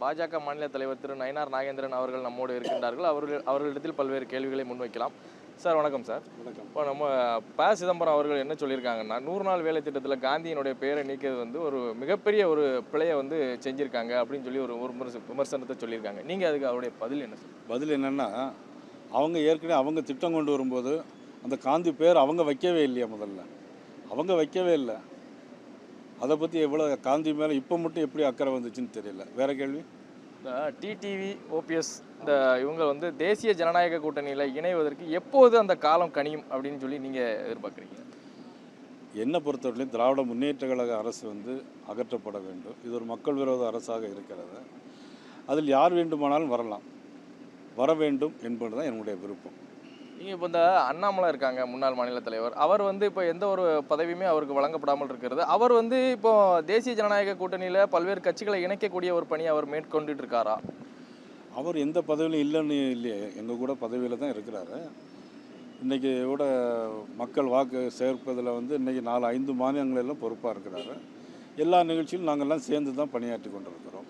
பாஜக மாநில தலைவர் திரு நயினார் நாகேந்திரன் அவர்கள் நம்மோடு இருக்கின்றார்கள். அவர்களிடத்தில் பல்வேறு கேள்விகளை முன்வைக்கலாம். சார் வணக்கம் சார். வணக்கம். இப்போ நம்ம ப. சிதம்பரம் அவர்கள் என்ன சொல்லியிருக்காங்கன்னா, 100 நாள் வேலை திட்டத்தில் காந்தியினுடைய பெயரை நீக்கியது வந்து ஒரு மிகப்பெரிய ஒரு பிழையை வந்து செஞ்சுருக்காங்க அப்படின்னு சொல்லி ஒரு விமர்சனத்தை சொல்லியிருக்காங்க. நீங்கள் அதுக்கு அவருடைய பதில் என்ன சார்? பதில் என்னென்னா, அவங்க ஏற்கனவே அவங்க திட்டம் கொண்டு வரும்போது அந்த காந்தி பேர் அவங்க வைக்கவே இல்லையா? முதல்ல அவங்க வைக்கவே இல்லை. அதை பற்றி எவ்வளோ காந்தி மேலே இப்போ மட்டும் எப்படி அக்கறை வந்துச்சுன்னு தெரியல. வேறு கேள்வி. இந்த டிடிவி, ஓபிஎஸ் இந்த இவங்க வந்து தேசிய ஜனநாயக கூட்டணியில் இணைவதற்கு எப்போது அந்த காலம் கனியும் அப்படின்னு சொல்லி நீங்கள் எதிர்பார்க்குறீங்க? என்னை பொறுத்தவரையிலும் திராவிட முன்னேற்ற கழக அரசு வந்து அகற்றப்பட வேண்டும். இது ஒரு மக்கள் விரோத அரசாக இருக்கிறது. அதில் யார் வேண்டுமானாலும் வரலாம், வர வேண்டும் என்பது தான் என்னுடைய விருப்பம். நீங்கள் இப்போ இந்த அண்ணாமலை இருக்காங்க, முன்னாள் மாநில தலைவர். அவர் வந்து இப்போ எந்த ஒரு பதவியுமே அவருக்கு வழங்கப்படாமல் இருக்கிறது. அவர் வந்து இப்போ தேசிய ஜனநாயக கூட்டணியில் பல்வேறு கட்சிகளை இணைக்கக்கூடிய ஒரு பணியை அவர் மேற்கொண்டுட்டு இருக்காரா? அவர் எந்த பதவியிலும் இல்லைன்னு இல்லையே, எங்கள் கூட பதவியில் தான் இருக்கிறாரு. இன்றைக்கி கூட மக்கள் வாக்கு சேர்ப்பதில் வந்து இன்றைக்கி 4-5 மாநிலங்களெல்லாம் பொறுப்பாக இருக்கிறாரு. எல்லா நிகழ்ச்சியிலும் நாங்கள்லாம் சேர்ந்து தான் பணியாற்றி கொண்டிருக்கிறோம்.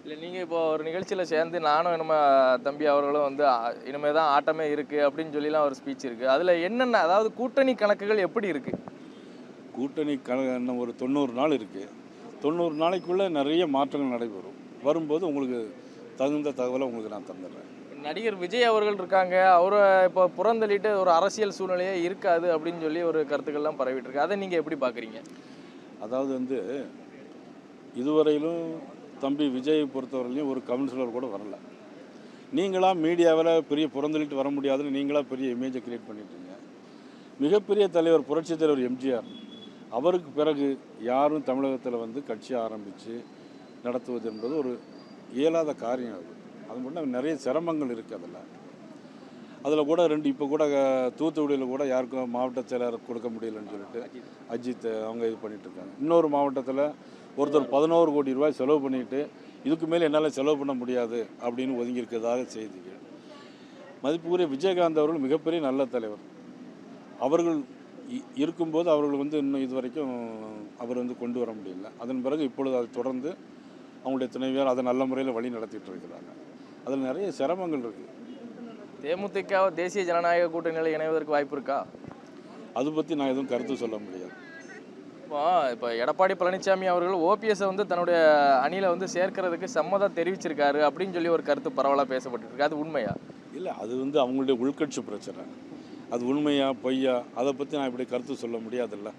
இல்லை, நீங்கள் இப்போ ஒரு நிகழ்ச்சியில் சேர்ந்து நானும் நம்ம தம்பி அவர்களும் வந்து இனிமேல் தான் ஆட்டமே இருக்குது அப்படின்னு சொல்லிலாம் ஒரு ஸ்பீச் இருக்குது. அதில் என்னென்ன, அதாவது கூட்டணி கணக்குகள் எப்படி இருக்குது? கூட்டணி இன்னும் ஒரு 90 நாள் இருக்குது. 90 நாளைக்குள்ளே நிறைய மாற்றங்கள் நடைபெறும். வரும்போது உங்களுக்கு தகுந்த தகவலை உங்களுக்கு நான் தந்துடுறேன். நடிகர் விஜய் அவர்கள் இருக்காங்க, அவரை இப்போ புறந்தள்ளிட்டு ஒரு அரசியல் சூழ்நிலையே இருக்காது அப்படின்னு சொல்லி ஒரு கருத்துக்கள்லாம் பரவிட்டு இருக்கு. அதை நீங்கள் எப்படி பார்க்குறீங்க? அதாவது வந்து இதுவரையிலும் தம்பி விஜயை பொறுத்தவரையிலையும் ஒரு கவுன்சிலர் கூட வரல. நீங்களாக மீடியாவில் பெரிய புறந்தள்ளிட்டு வர முடியாதுன்னு நீங்களாக பெரிய இமேஜை க்ரியேட் பண்ணிட்டீங்க. மிகப்பெரிய தலைவர் புரட்சித் தலைவர் எம்ஜிஆர், அவருக்கு பிறகு யாரும் தமிழகத்தில் வந்து கட்சி ஆரம்பித்து நடத்துவது என்பது ஒரு இயலாத காரியம். அது மட்டும் நிறைய சிரமங்கள் இருக்குது. அதில் கூட இப்போ கூட தூத்துக்குடியில் கூட யாருக்கும் மாவட்ட செயலர் கொடுக்க முடியலன்னு சொல்லிட்டு அஜித் அவங்க இது பண்ணிகிட்ருக்காங்க. இன்னொரு மாவட்டத்தில் ஒருத்தர் 11 கோடி ரூபாய் செலவு பண்ணிட்டு இதுக்கு மேலே என்னால் செலவு பண்ண முடியாது அப்படின்னு ஒதுங்கியிருக்கிறதாக செய்திகள். மதிப்புக்குரிய விஜயகாந்த் அவர்கள் மிகப்பெரிய நல்ல தலைவர். அவர்கள் இருக்கும்போது அவர்கள் வந்து இன்னும் இது வரைக்கும் அவர் வந்து கொண்டு வர முடியல. அதன் பிறகு இப்பொழுது அதை தொடர்ந்து அவங்களுடைய துணைவியார் அதை நல்ல முறையில் வழி நடத்திட்டு இருக்கிறாங்க. அதில் நிறைய சிரமங்கள் இருக்குது. தேமுதிக தேசிய ஜனநாயக கூட்டணியில் இணைவதற்கு வாய்ப்பு இருக்கா? அதை பற்றி நான் எதுவும் கருத்து சொல்ல முடியாது. இப்போ எடப்பாடி பழனிசாமி அவர்கள் ஓபிஎஸ்ஸை வந்து தன்னுடைய அணியில் வந்து சேர்க்கறதுக்கு சம்மதம் தெரிவிச்சிருக்காரு அப்படின்னு சொல்லி ஒரு கருத்து பரவலாக பேசப்பட்டிருக்கு. அது உண்மையா? இல்லை, அது வந்து அவங்களுடைய உள்கட்சி பிரச்சனை. அது உண்மையா பொய்யா அதை பற்றி நான் இப்படி கருத்து சொல்ல முடியாதுல்ல.